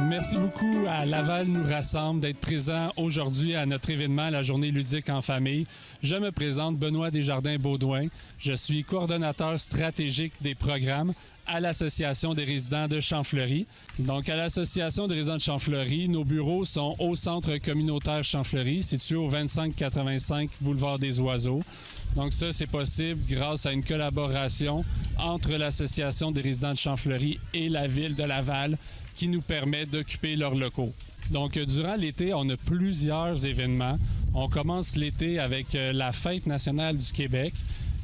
Merci beaucoup à Laval nous rassemble d'être présent aujourd'hui à notre événement, la Journée ludique en famille. Je me présente Benoît Desjardins-Baudouin. Je suis coordonnateur stratégique des programmes à l'Association des résidents de Champfleury. Donc, à l'Association des résidents de Champfleury, nos bureaux sont au Centre communautaire Champfleury, situé au 2585 Boulevard des Oiseaux. Donc ça, c'est possible grâce à une collaboration entre l'Association des résidents de Champfleury et la Ville de Laval qui nous permet d'occuper leurs locaux. Donc, durant l'été, on a plusieurs événements. On commence l'été avec la Fête nationale du Québec,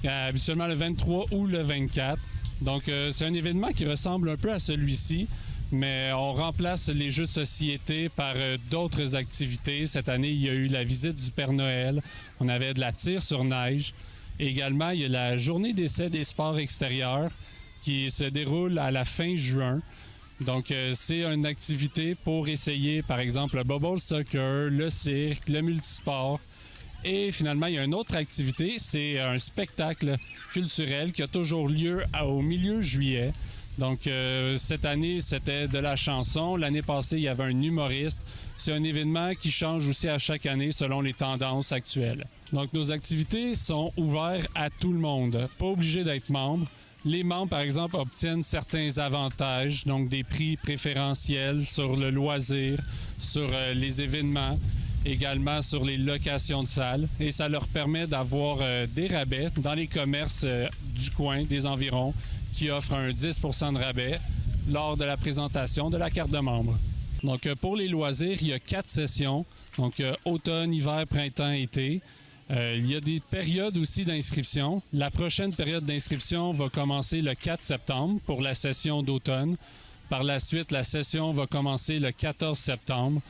habituellement le 23 ou le 24. Donc, c'est un événement qui ressemble un peu à celui-ci, mais on remplace les jeux de société par d'autres activités. Cette année, il y a eu la visite du Père Noël. On avait de la tire sur neige. Également, il y a la journée d'essai des sports extérieurs qui se déroule à la fin juin. Donc, c'est une activité pour essayer, par exemple, le bubble soccer, le cirque, le multisport. Et finalement, il y a une autre activité, c'est un spectacle culturel qui a toujours lieu au milieu juillet. Donc, cette année, c'était de la chanson. L'année passée, il y avait un humoriste. C'est un événement qui change aussi à chaque année selon les tendances actuelles. Donc, nos activités sont ouvertes à tout le monde, pas obligé d'être membre. Les membres, par exemple, obtiennent certains avantages, donc des prix préférentiels sur le loisir, sur les événements, également sur les locations de salles. Et ça leur permet d'avoir des rabais dans les commerces du coin, des environs, qui offrent un 10 % de rabais lors de la présentation de la carte de membre. Donc, pour les loisirs, il y a 4 sessions, donc automne, hiver, printemps, été. Il y a des périodes aussi d'inscription. La prochaine période d'inscription va commencer le 4 septembre pour la session d'automne. Par la suite, la session va commencer le 14 septembre.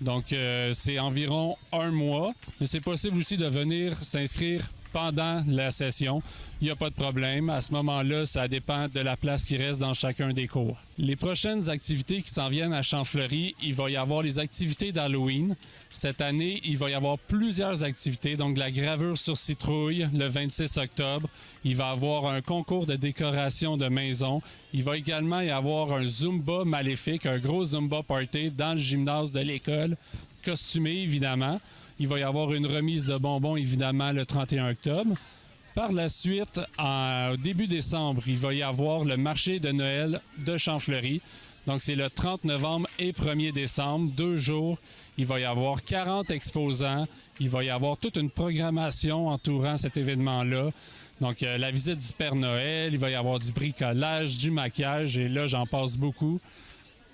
Donc, c'est environ un mois. Mais c'est possible aussi de venir s'inscrire pendant la session. Il n'y a pas de problème. À ce moment-là, ça dépend de la place qui reste dans chacun des cours. Les prochaines activités qui s'en viennent à Champfleury, il va y avoir les activités d'Halloween. Cette année, il va y avoir plusieurs activités, donc la gravure sur citrouille le 26 octobre. Il va y avoir un concours de décoration de maison. Il va également y avoir un Zumba maléfique, un gros Zumba party dans le gymnase de l'école, costumé évidemment. Il va y avoir une remise de bonbons, évidemment, le 31 octobre. Par la suite, au début décembre, il va y avoir le marché de Noël de Champfleury. Donc, c'est le 30 novembre et 1er décembre, 2 jours. Il va y avoir 40 exposants. Il va y avoir toute une programmation entourant cet événement-là. Donc, la visite du Père Noël, il va y avoir du bricolage, du maquillage, et là, j'en passe beaucoup.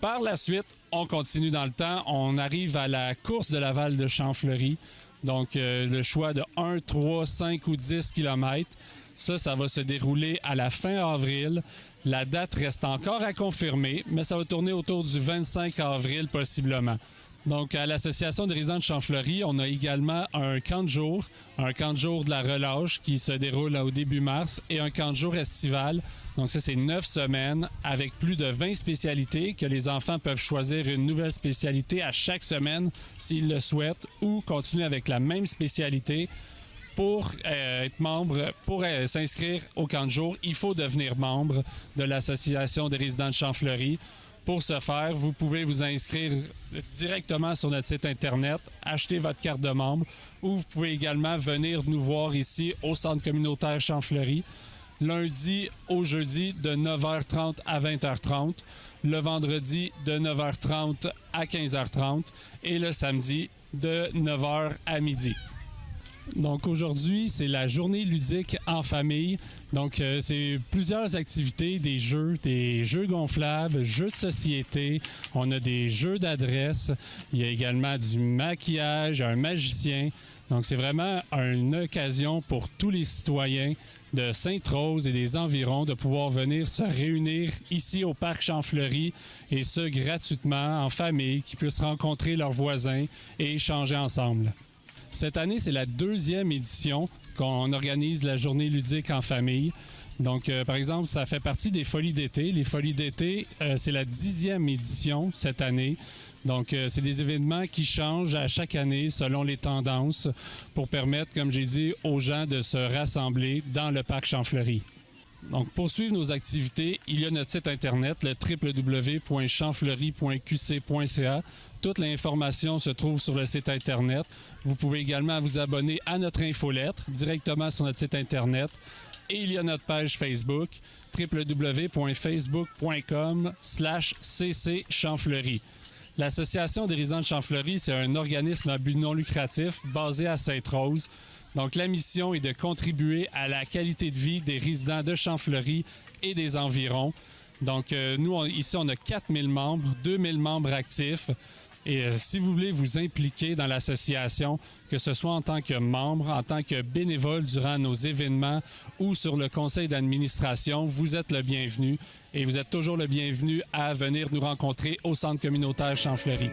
Par la suite, on continue dans le temps. On arrive à la course de Laval de Champfleury. Donc, le choix de 1, 3, 5 ou 10 km. Ça va se dérouler à la fin avril. La date reste encore à confirmer, mais ça va tourner autour du 25 avril possiblement. Donc, à l'Association des résidents de Champfleury, on a également un camp de jour de la relâche qui se déroule au début mars et un camp de jour estival. Donc ça, c'est 9 semaines avec plus de 20 spécialités que les enfants peuvent choisir une nouvelle spécialité à chaque semaine s'ils le souhaitent ou continuer avec la même spécialité. Pour être membre, pour s'inscrire au camp de jour, il faut devenir membre de l'Association des résidents de Champfleury. Pour ce faire, vous pouvez vous inscrire directement sur notre site Internet, acheter votre carte de membre ou vous pouvez également venir nous voir ici au Centre communautaire Champfleury, lundi au jeudi de 9h30 à 20h30, le vendredi de 9h30 à 15h30 et le samedi de 9h à midi. Donc aujourd'hui, c'est la journée ludique en famille. Donc c'est plusieurs activités, des jeux gonflables, jeux de société. On a des jeux d'adresse. Il y a également du maquillage, un magicien. Donc c'est vraiment une occasion pour tous les citoyens de Sainte-Rose et des environs de pouvoir venir se réunir ici au Parc Champfleury et ce gratuitement en famille, qui puissent rencontrer leurs voisins et échanger ensemble. Cette année, c'est la 2e édition qu'on organise la journée ludique en famille. Donc, par exemple, ça fait partie des Folies d'été. Les Folies d'été, c'est la 10e édition cette année. Donc, c'est des événements qui changent à chaque année selon les tendances pour permettre, comme j'ai dit, aux gens de se rassembler dans le Parc Champfleury. Donc, pour suivre nos activités, il y a notre site Internet, le www.champfleury.qc.ca. Toute l'information se trouve sur le site Internet. Vous pouvez également vous abonner à notre infolettre directement sur notre site Internet. Et il y a notre page Facebook, www.facebook.com/cc Champfleury. L'Association des résidents de Champfleury, c'est un organisme à but non lucratif basé à Sainte-Rose. Donc, la mission est de contribuer à la qualité de vie des résidents de Champfleury et des environs. Donc, nous, ici, on a 4000 membres, 2000 membres actifs. Et si vous voulez vous impliquer dans l'association, que ce soit en tant que membre, en tant que bénévole durant nos événements ou sur le conseil d'administration, vous êtes le bienvenu. Et vous êtes toujours le bienvenu à venir nous rencontrer au Centre communautaire Champfleury.